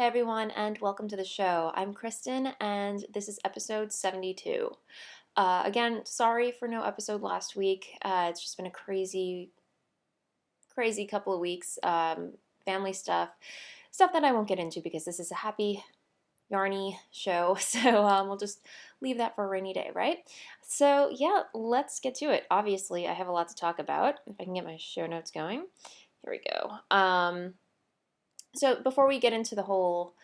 everyone, and welcome to the show. I'm Kristen, and this is episode 72. Again, sorry for no episode last week. It's just been a crazy, crazy couple of weeks. Family stuff that I won't get into because this is a happy, yarny show. So we'll just leave that for a rainy day, right? So yeah, let's get to it. Obviously, I have a lot to talk about. If I can get my show notes going. Here we go. So before we get into the whole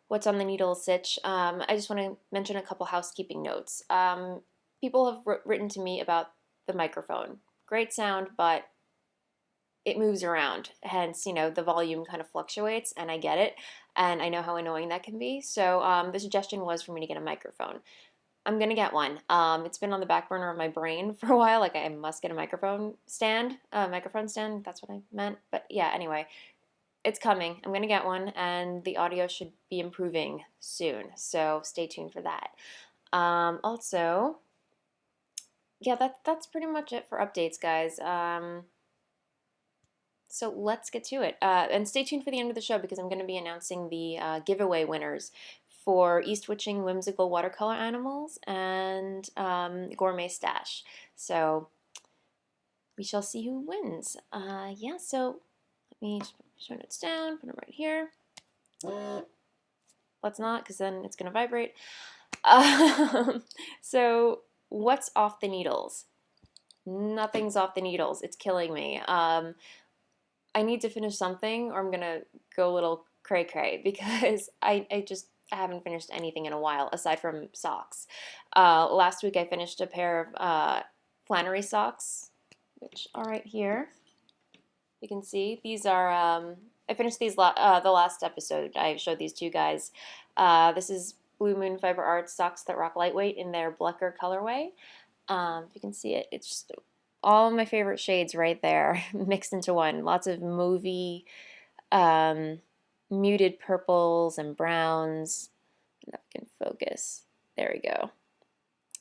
what's on the needle sitch, I just want to mention a couple housekeeping notes. People have written to me about the microphone. Great sound, but it moves around. Hence, the volume kind of fluctuates, and I get it. And I know how annoying that can be. So the suggestion was for me to get a microphone. I'm going to get one. It's been on the back burner of my brain for a while. Like, I must get a microphone stand. That's what I meant. But yeah, anyway. It's coming. I'm going to get one, and the audio should be improving soon, so stay tuned for that. Also, yeah, that's pretty much it for updates, guys. So let's get to it. And stay tuned for the end of the show because I'm going to be announcing the giveaway winners for East Witching Whimsical Watercolor Animals and Gourmet Stash. So we shall see who wins. Yeah, so let me just put my show notes down, put them right here. Let's not, because then it's going to vibrate. So what's off the needles? Nothing's off the needles. It's killing me. I need to finish something or I'm going to go a little cray-cray because I haven't finished anything in a while aside from socks. Last week I finished a pair of Flannery socks, which are right here. You can see these are, I finished these the last episode. I showed these to you guys. This is Blue Moon Fiber Arts Socks That Rock Lightweight in their Blecker colorway. If you can see it, it's just all my favorite shades right there mixed into one. Lots of mauvey, muted purples and browns. If I can focus. There we go.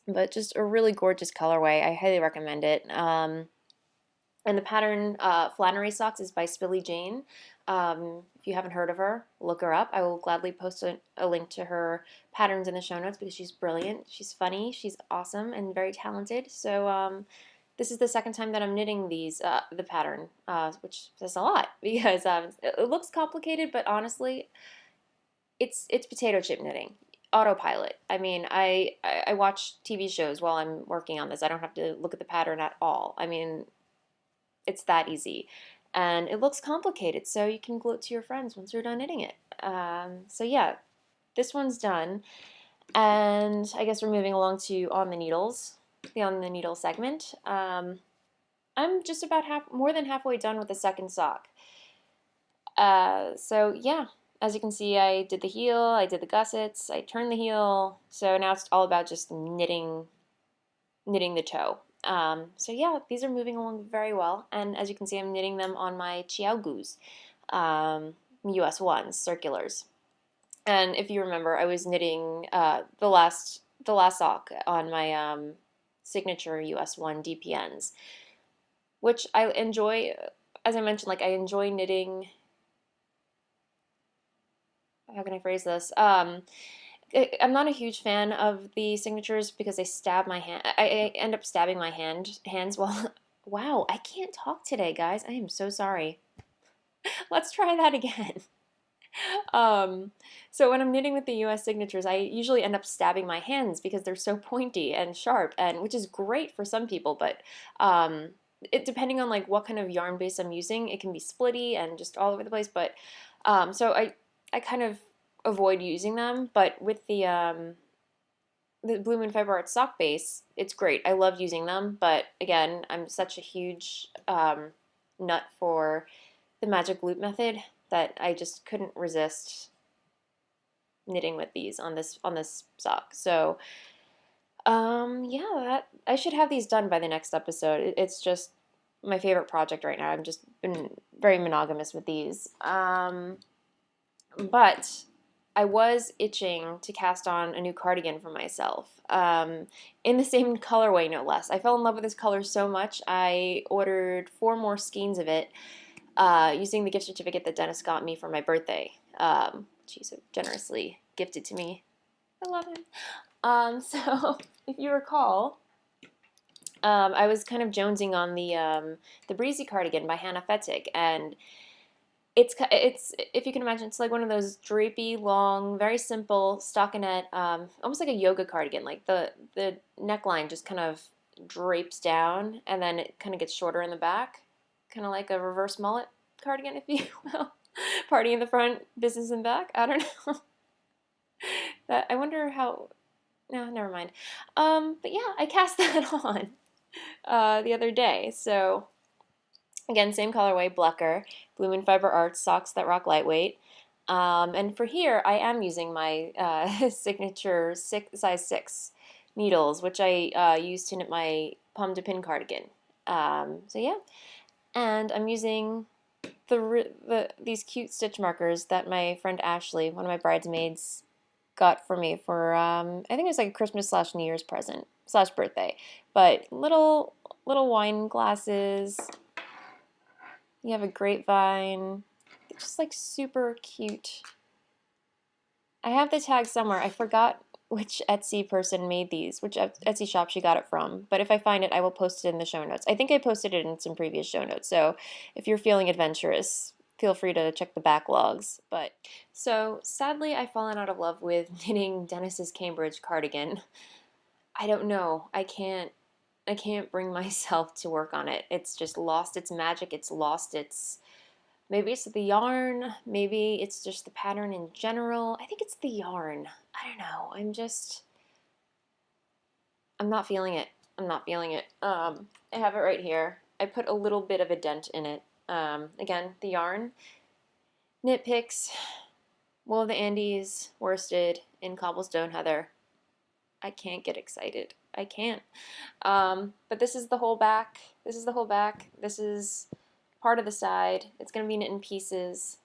But just a really gorgeous colorway. I highly recommend it. And the pattern Flannery Socks is by Spilly Jane. If you haven't heard of her, look her up. I will gladly post a link to her patterns in the show notes because she's brilliant. She's funny. She's awesome and very talented. So this is the second time that I'm knitting the pattern, which says a lot because it looks complicated, but honestly, it's potato chip knitting. Autopilot. I mean, I watch TV shows while I'm working on this. I don't have to look at the pattern at all. I mean, it's that easy. And it looks complicated, so you can glue it to your friends once you're done knitting it. So yeah, this one's done. And I guess we're moving along to On the Needles, the On the Needle segment. I'm just about more than halfway done with the second sock. So yeah, as you can see, I did the heel, I did the gussets, I turned the heel. So now it's all about just knitting the toe. So yeah, these are moving along very well, and as you can see, I'm knitting them on my Chiaogus, US 1s, circulars. And if you remember, I was knitting the last sock on my signature US 1 DPNs, which I enjoy. As I mentioned, like I enjoy knitting. How can I phrase this? I'm not a huge fan of the signatures because they stab my hand. I end up stabbing my hands while. Wow, I can't talk today, guys. I am so sorry. Let's try that again. So when I'm knitting with the US signatures, I usually end up stabbing my hands because they're so pointy and sharp, and which is great for some people, but depending on like what kind of yarn base I'm using, it can be splitty and just all over the place. But so I kind of avoid using them, but with the Blue Moon Fiber Arts sock base, it's great. I love using them, but again, I'm such a huge nut for the magic loop method that I just couldn't resist knitting with these on this sock. So yeah, I should have these done by the next episode. It's just my favorite project right now. I've just been very monogamous with these. But I was itching to cast on a new cardigan for myself, in the same colorway, no less. I fell in love with this color so much, I ordered 4 more skeins of it using the gift certificate that Dennis got me for my birthday. she so generously gifted to me. I love him. So if you recall, I was kind of jonesing on the Breezy cardigan by Hannah Fettig, and it's if you can imagine, it's like one of those drapey, long, very simple stockinette, almost like a yoga cardigan. Like the neckline just kind of drapes down, and then it kind of gets shorter in the back, kind of like a reverse mullet cardigan, if you will. Party in the front, business in the back. I don't know. That I wonder how. No, never mind. But yeah, I cast that on the other day. So again, same colorway, Blecker, Bloomin' Fiber Arts socks that rock lightweight. And for here, I am using my signature size 6 needles, which I used to knit my pomme de pin cardigan. So yeah, and I'm using these cute stitch markers that my friend Ashley, one of my bridesmaids, got for me for I think it was like a Christmas / New Year's present / birthday. But little wine glasses. You have a grapevine. It's just like super cute. I have the tag somewhere. I forgot which Etsy person made these, which Etsy shop she got it from. But if I find it, I will post it in the show notes. I think I posted it in some previous show notes. So if you're feeling adventurous, feel free to check the backlogs. But so sadly, I've fallen out of love with knitting Dennis's Cambridge cardigan. I don't know. I can't bring myself to work on it. It's just lost its magic. It's lost its. Maybe it's the yarn. Maybe it's just the pattern in general. I think it's the yarn. I don't know. I'm not feeling it. I'm not feeling it. I have it right here. I put a little bit of a dent in it. Again, the yarn. Knit Picks, Wool of the Andes, worsted in cobblestone heather. I can't get excited. I can't. But this is the whole back. This is the whole back. This is part of the side. It's going to be knit in pieces.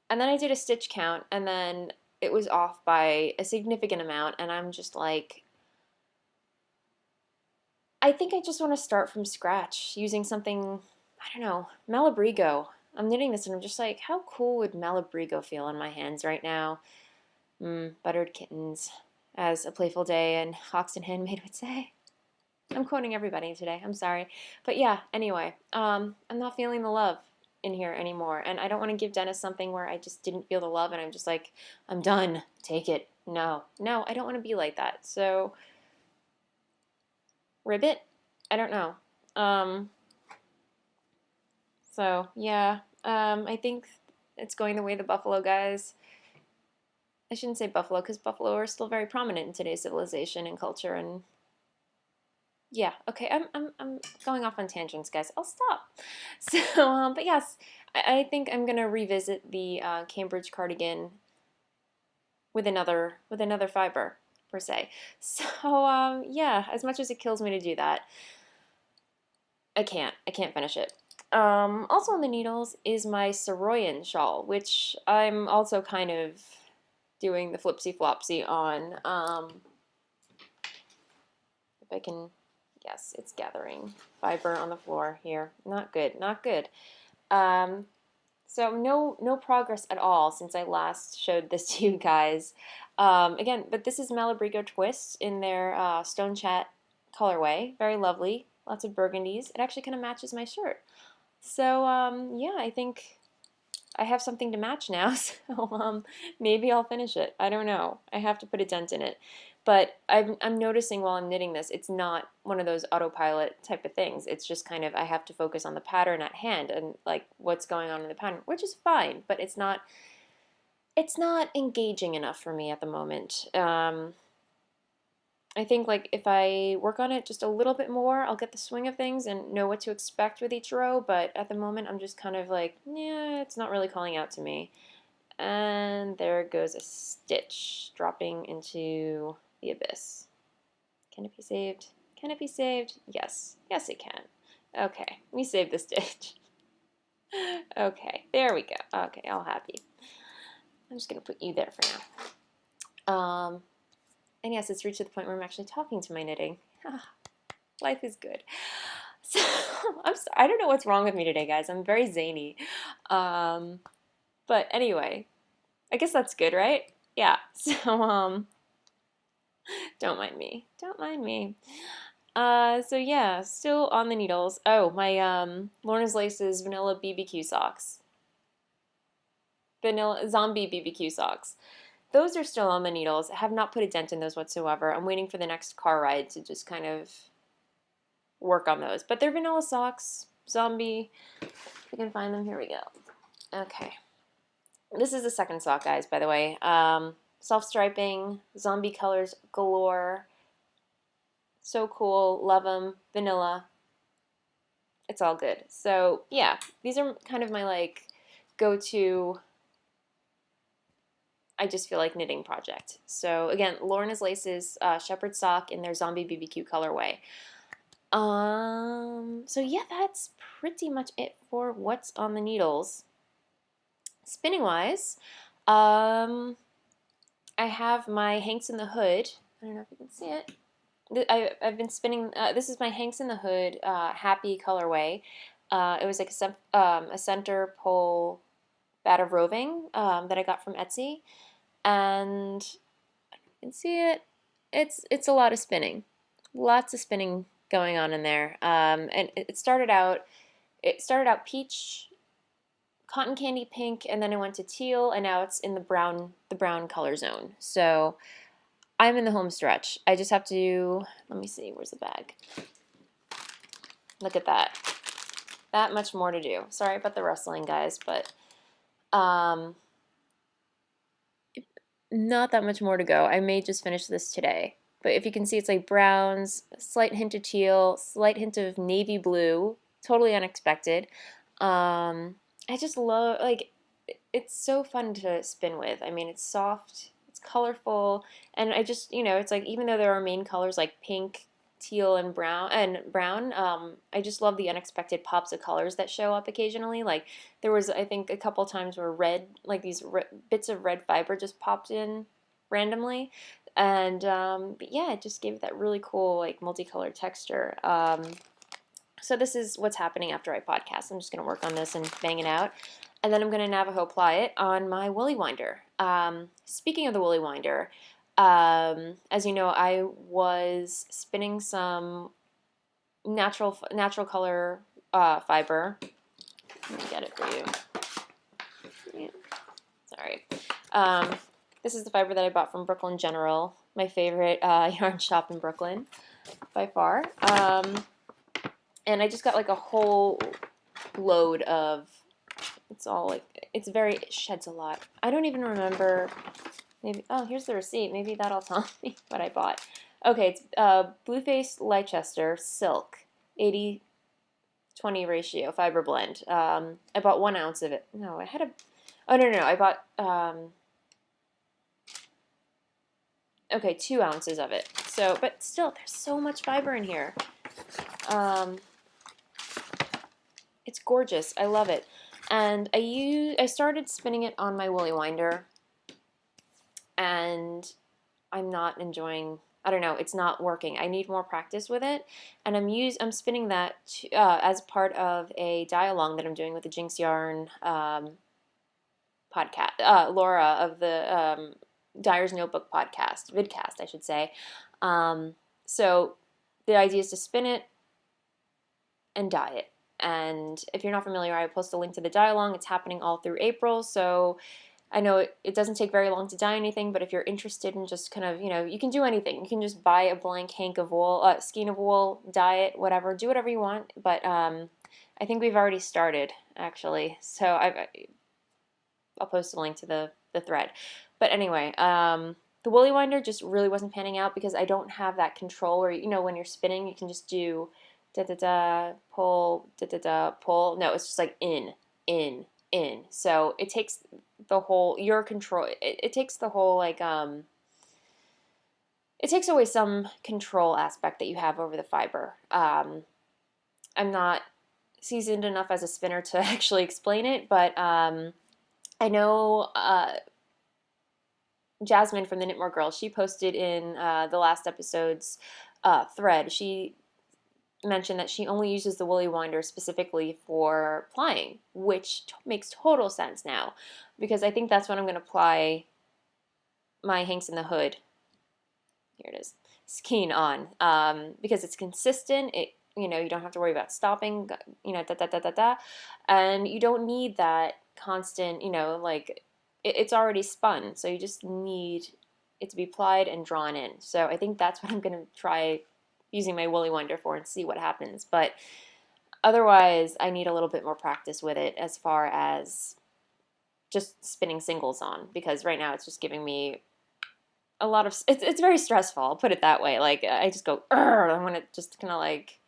And then I did a stitch count, and then it was off by a significant amount, and I'm just like, I think I just want to start from scratch using something, I don't know, Malabrigo. I'm knitting this, and I'm just like, how cool would Malabrigo feel in my hands right now? Buttered kittens, as A Playful Day and Hoxton Handmade would say. I'm quoting everybody today. I'm sorry. But yeah, anyway, I'm not feeling the love in here anymore. And I don't want to give Dennis something where I just didn't feel the love and I'm just like, I'm done. Take it. No, I don't want to be like that. So, ribbit? I don't know. So, yeah, I think it's going the way of the Buffalo guys. I shouldn't say Buffalo because Buffalo are still very prominent in today's civilization and culture and yeah, okay, I'm going off on tangents, guys. I'll stop. So, but yes, I think I'm gonna revisit the Cambridge cardigan with another fiber per se. So, yeah, as much as it kills me to do that, I can't finish it. Also on the needles is my Soroyan shawl, which I'm also kind of doing the flipsy flopsy on. If I can. Yes, it's gathering fiber on the floor here. Not good, not good. So no progress at all since I last showed this to you guys. Again, but this is Malabrigo Twist in their Stone Chat colorway. Very lovely. Lots of burgundies. It actually kind of matches my shirt. So yeah, I think I have something to match now. So maybe I'll finish it. I don't know. I have to put a dent in it. But I'm noticing while I'm knitting this, it's not one of those autopilot type of things. It's just kind of I have to focus on the pattern at hand and like what's going on in the pattern, which is fine, but it's not engaging enough for me at the moment. I think like if I work on it just a little bit more, I'll get the swing of things and know what to expect with each row, but at the moment I'm just kind of like, yeah, it's not really calling out to me. And there goes a stitch dropping into the abyss. Can it be saved? Can it be saved? Yes. Yes, it can. Okay, we saved the stitch. Okay, there we go. Okay, all happy. I'm just going to put you there for now. And yes, it's reached the point where I'm actually talking to my knitting. Life is good. So, I don't know what's wrong with me today, guys. I'm very zany. But anyway, I guess that's good, right? Yeah. So, don't mind me. Don't mind me. So yeah, still on the needles. Oh, my Lorna's Laces vanilla BBQ socks. Vanilla zombie BBQ socks. Those are still on the needles. I have not put a dent in those whatsoever. I'm waiting for the next car ride to just kind of work on those. But they're vanilla socks, zombie. If we can find them, here we go. Okay. This is the second sock, guys, by the way. Self-striping, zombie colors galore. So cool. Love them. Vanilla. It's all good. So, yeah, these are kind of my, like, go-to, I just feel like knitting project. So, again, Lorna's Laces shepherd sock in their zombie BBQ colorway. So yeah, that's pretty much it for what's on the needles. Spinning wise, I have my Hanks in the Hood. I don't know if you can see it. I've been spinning. This is my Hanks in the Hood Happy colorway. It was like a center pole bat of roving that I got from Etsy, and you can see it. It's a lot of spinning, lots of spinning going on in there. And it started out peach, cotton candy pink, and then it went to teal, and now it's in the brown color zone. So I'm in the home stretch. I just have to, let me see, where's the bag? Look at that. That much more to do. Sorry about the rustling, guys, but not that much more to go. I may just finish this today. But if you can see, it's like browns, slight hint of teal, slight hint of navy blue, totally unexpected. I just love, like, it's so fun to spin with. I mean, it's soft, it's colorful, and I just, it's like, even though there are main colors like pink, teal, and brown, I just love the unexpected pops of colors that show up occasionally. Like, there was, I think, a couple times where red, like these bits of red fiber just popped in randomly. And but yeah, it just gave it that really cool, like, multicolored texture. So this is what's happening after I podcast. I'm just going to work on this and bang it out. And then I'm going to Navajo apply it on my woolly winder. Speaking of the woolly winder, as you know, I was spinning some natural color fiber. Let me get it for you. Yeah. Sorry. This is the fiber that I bought from Brooklyn General, my favorite yarn shop in Brooklyn by far. And I just got like a whole load of, it's all like, it sheds a lot. I don't even remember, maybe, oh, here's the receipt. Maybe that'll tell me what I bought. Okay, it's Blueface Leicester Silk, 80-20 ratio fiber blend. I bought 1 ounce of it. No, I had a, oh, no, I bought, okay, 2 ounces of it. So, but still, there's so much fiber in here. It's gorgeous. I love it. And I started spinning it on my woolly winder, and I'm not enjoying, I don't know, it's not working. I need more practice with it, and I'm spinning that as part of a dye-along that I'm doing with the Jinx Yarn podcast, Laura of the Dyer's Notebook vidcast, I should say. So the idea is to spin it and dye it. And if you're not familiar, I will post a link to the dye-along. It's happening all through April, so I know it doesn't take very long to dye anything, but if you're interested in just kind of, you can do anything. You can just buy a blank hank of wool, skein of wool, dye it, whatever, do whatever you want. But I think we've already started, actually. So I'll post a link to the thread. But anyway, the woolly winder just really wasn't panning out because I don't have that control where, when you're spinning, you can just do da-da-da, pull, da-da-da, pull. No, it's just like in. So it takes the whole, your control, it takes the whole, like, it takes away some control aspect that you have over the fiber. I'm not seasoned enough as a spinner to actually explain it, but I know Jasmine from the Knitmore Girls, she posted in the last episode's thread, she mentioned that she only uses the woolly winder specifically for plying, which makes total sense now, because I think that's when I'm going to ply my Hanks in the Hood. Here it is, skein on, because it's consistent. You don't have to worry about stopping. Da da da da da, and you don't need that constant. Like it's already spun, so you just need it to be plied and drawn in. So I think that's what I'm going to try using my woolly winder for and see what happens. But otherwise, I need a little bit more practice with it as far as just spinning singles on, because right now it's just giving me a lot of it's very stressful. I'll put it that way. Like I just go, I want to just kind of like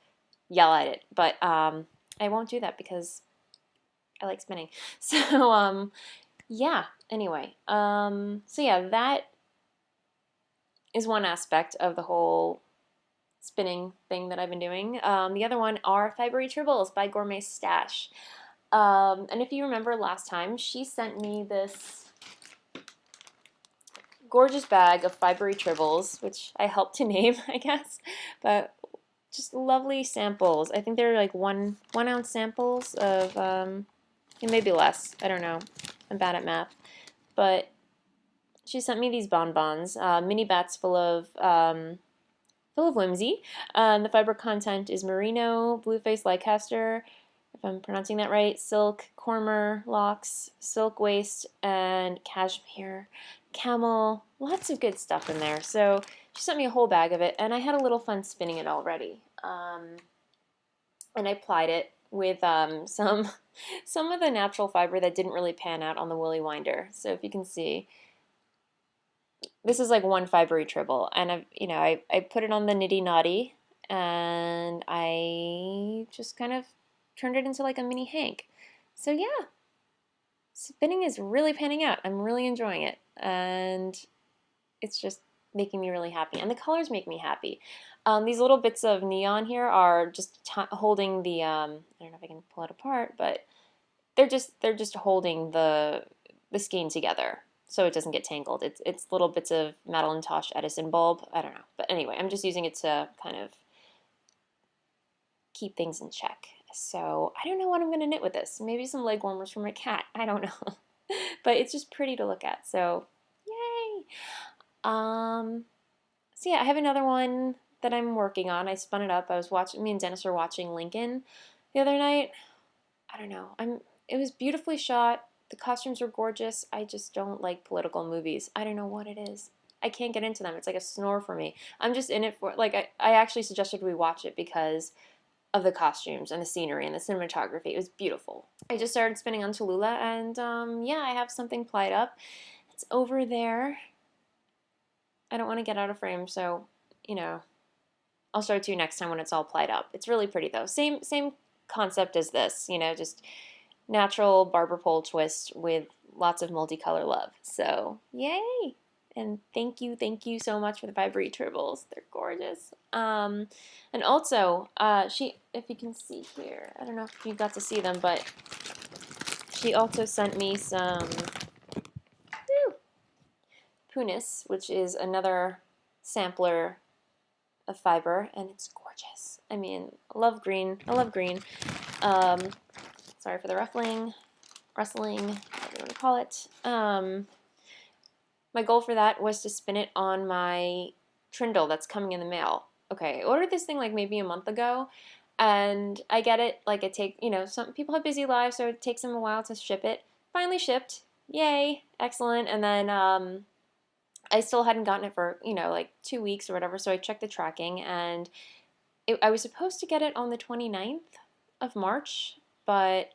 yell at it, but I won't do that because I like spinning. So yeah. Anyway, so yeah, that is one aspect of the whole spinning thing that I've been doing. The other one are Fibery Tribbles by Gourmet Stash. And if you remember last time, she sent me this gorgeous bag of Fibery Tribbles, which I helped to name, I guess, but just lovely samples. I think they're like 1 ounce samples of, maybe less. I don't know. I'm bad at math. But she sent me these bonbons, mini bats full of whimsy. The fiber content is merino, blueface Leicester, if I'm pronouncing that right, silk, cormer locks, silk waist, and cashmere, camel, lots of good stuff in there. So she sent me a whole bag of it, and I had a little fun spinning it already. And I plied it with some of the natural fiber that didn't really pan out on the woolly winder. So if you can see, this is like one Fibery Tribble, and I put it on the Nitty Naughty, and I just kind of turned it into like a mini Hank. So yeah, spinning is really panning out. I'm really enjoying it, and it's just making me really happy, and the colors make me happy. These little bits of neon here are just holding the I don't know if I can pull it apart, but they're just holding the skein together so it doesn't get tangled. It's little bits of Madeline Tosh Edison bulb. I don't know, but anyway, I'm just using it to kind of keep things in check. So I don't know what I'm gonna knit with this. Maybe some leg warmers for my cat. I don't know, but it's just pretty to look at. So yay! So yeah, I have another one that I'm working on. I spun it up. Me and Dennis were watching Lincoln the other night. I don't know. It was beautifully shot. The costumes were gorgeous. I just don't like political movies. I don't know what it is. I can't get into them. It's like a snore for me. I'm just in it for, like, I actually suggested we watch it because of the costumes and the scenery and the cinematography. It was beautiful. I just started spinning on Tallulah, and yeah, I have something plied up. It's over there. I don't want to get out of frame, so, I'll show it to you next time when it's all plied up. It's really pretty, though. Same concept as this, just natural barber pole twist with lots of multicolor love. So, yay! And thank you so much for the Fibery Tribbles. They're gorgeous. And also, if you can see here, I don't know if you got to see them, but she also sent me some Punis, which is another sampler of fiber, and it's gorgeous. I mean, I love green. Sorry for the rustling, whatever you want to call it. My goal for that was to spin it on my trindle that's coming in the mail. Okay, I ordered this thing like maybe a month ago, and I get it, like some people have busy lives, so it takes them a while to ship it. Finally shipped. Yay, excellent. And then I still hadn't gotten it for, like 2 weeks or whatever, so I checked the tracking, and I was supposed to get it on the 29th of March, but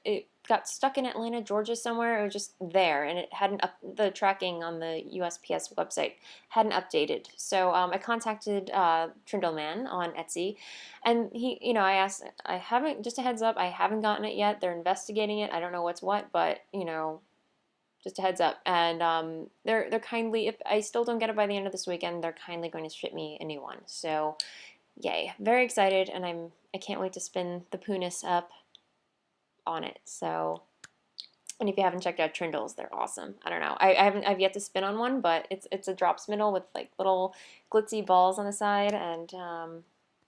it got stuck in Atlanta, Georgia somewhere. It was just there, and it hadn't the tracking on the USPS website hadn't updated. So I contacted Trindle Man on Etsy, and I asked, just a heads up, I haven't gotten it yet. They're investigating it. I don't know what's what, but just a heads up. And they're kindly, if I still don't get it by the end of this weekend, they're kindly going to ship me a new one. So yay, very excited, and I can't wait to spin the Punis up on it. So, and if you haven't checked out Trindles, they're awesome. I don't know. I've yet to spin on one, but it's a drop spindle with like little glitzy balls on the side, and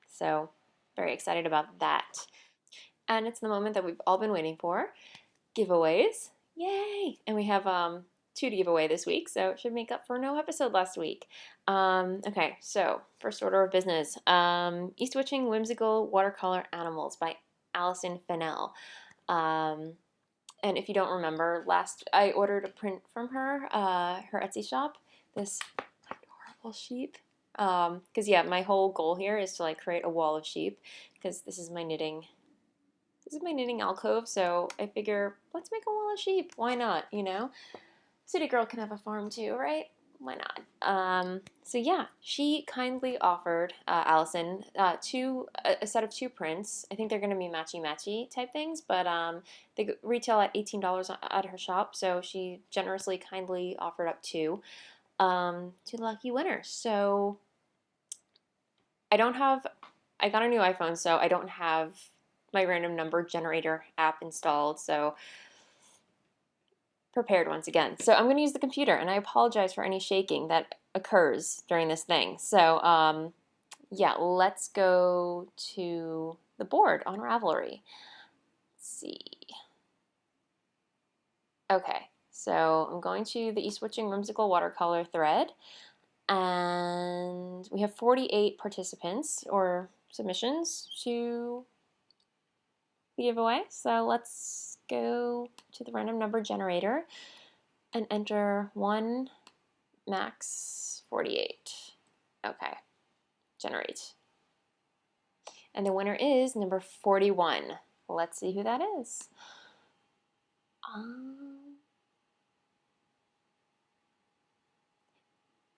so very excited about that. And it's the moment that we've all been waiting for, giveaways. Yay! And we have two to give away this week, so it should make up for no episode last week. Okay, so first order of business. East Witching Whimsical Watercolor Animals by Allison Fennell. And if you don't remember, last I ordered a print from her, her Etsy shop, this adorable sheep. Because yeah, my whole goal here is to like create a wall of sheep, because this is my knitting alcove, so I figure let's make a wall of sheep. Why not, you know? City girl can have a farm too, right? Why not? So yeah, she kindly offered Allison a set of two prints. I think they're going to be matchy-matchy type things, but they retail at $18 at her shop, so she generously, kindly offered up two to the lucky winners. So I got a new iPhone, so I don't have my random number generator app installed, so prepared once again. So I'm going to use the computer, and I apologize for any shaking that occurs during this thing. So yeah, let's go to the board on Ravelry. Let's see. Okay, so I'm going to the East Witching Whimsical Watercolor thread, and we have 48 participants or submissions to the giveaway. So let's go to the random number generator and enter 1 max 48. Okay, generate. And the winner is number 41. Let's see who that is.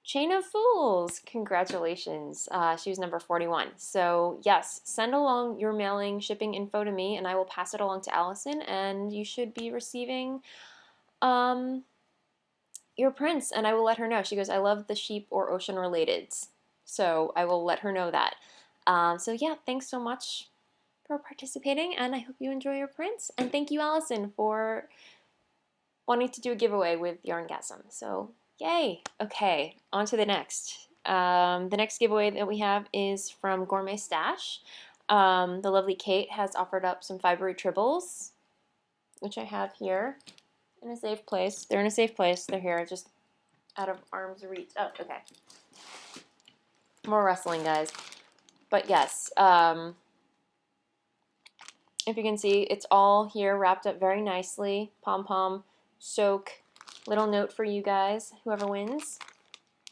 Chain of Fools, congratulations. She was number 41. So yes, send along your mailing shipping info to me, and I will pass it along to Allison, and you should be receiving your prints, and I will let her know. She goes, I love the sheep or ocean relateds. So I will let her know that. So yeah, thanks so much for participating, and I hope you enjoy your prints. And thank you, Allison, for wanting to do a giveaway with YarnGasm. So yay! Okay, on to the next. The next giveaway that we have is from Gourmet Stash. The lovely Kate has offered up some fibery tribbles, which I have here in a safe place. They're in a safe place. They're here, just out of arm's reach. Oh, okay. More rustling, guys. But yes, if you can see, it's all here wrapped up very nicely. Pom-pom, soak, little note for you guys, whoever wins.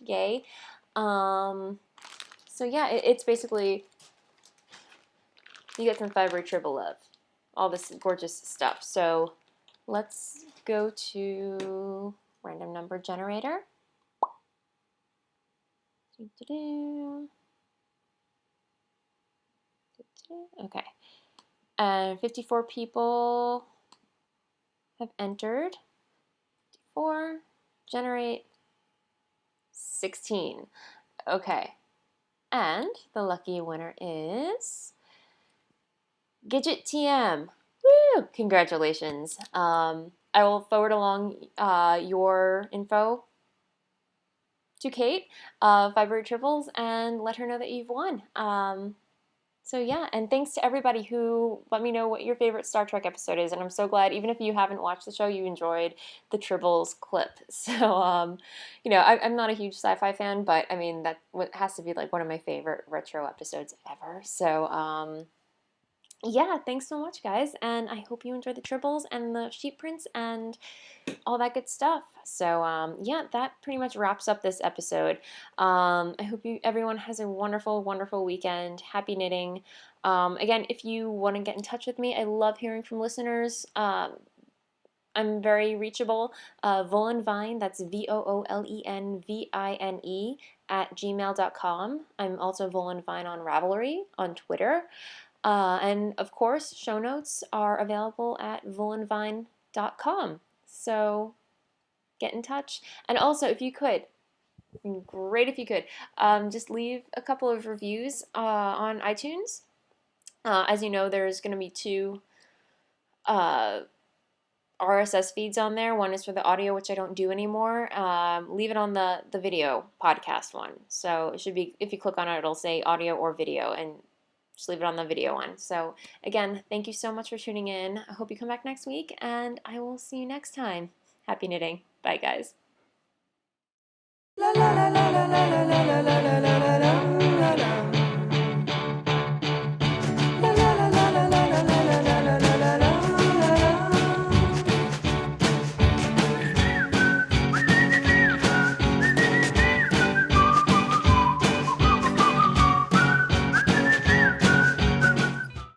Yay. So yeah, it's basically, you get some fibery tribble love. All this gorgeous stuff. So let's go to random number generator. Okay. And 54 people have entered. 54, generate 16. Okay. And the lucky winner is Gidget TM. Woo! Congratulations. I will forward along your info to Kate, Fibery Tribbles, and let her know that you've won. So yeah, and thanks to everybody who let me know what your favorite Star Trek episode is, and I'm so glad, even if you haven't watched the show, you enjoyed the Tribbles clip. So, you know, I'm not a huge sci-fi fan, but I mean, that has to be like one of my favorite retro episodes ever. So, yeah, thanks so much, guys, and I hope you enjoyed the Tribbles and the sheep prints and all that good stuff. So yeah, that pretty much wraps up this episode. I hope everyone has a wonderful, wonderful weekend. Happy knitting. Again, if you want to get in touch with me, I love hearing from listeners. I'm very reachable. Voolenvine, that's VOOLENVINE @gmail.com. I'm also Voolenvine on Ravelry on Twitter. And of course, show notes are available at voolenvine.com. So get in touch. And also, if you could, great if you could, just leave a couple of reviews on iTunes. As you know, there's going to be two RSS feeds on there. One is for the audio, which I don't do anymore. Leave it on the video podcast one. So it should be, if you click on it, it'll say audio or video. And just leave it on the video one. So again, thank you so much for tuning in. I hope you come back next week, and I will see you next time. Happy knitting. Bye, guys. La la la la la la la la la la la la la.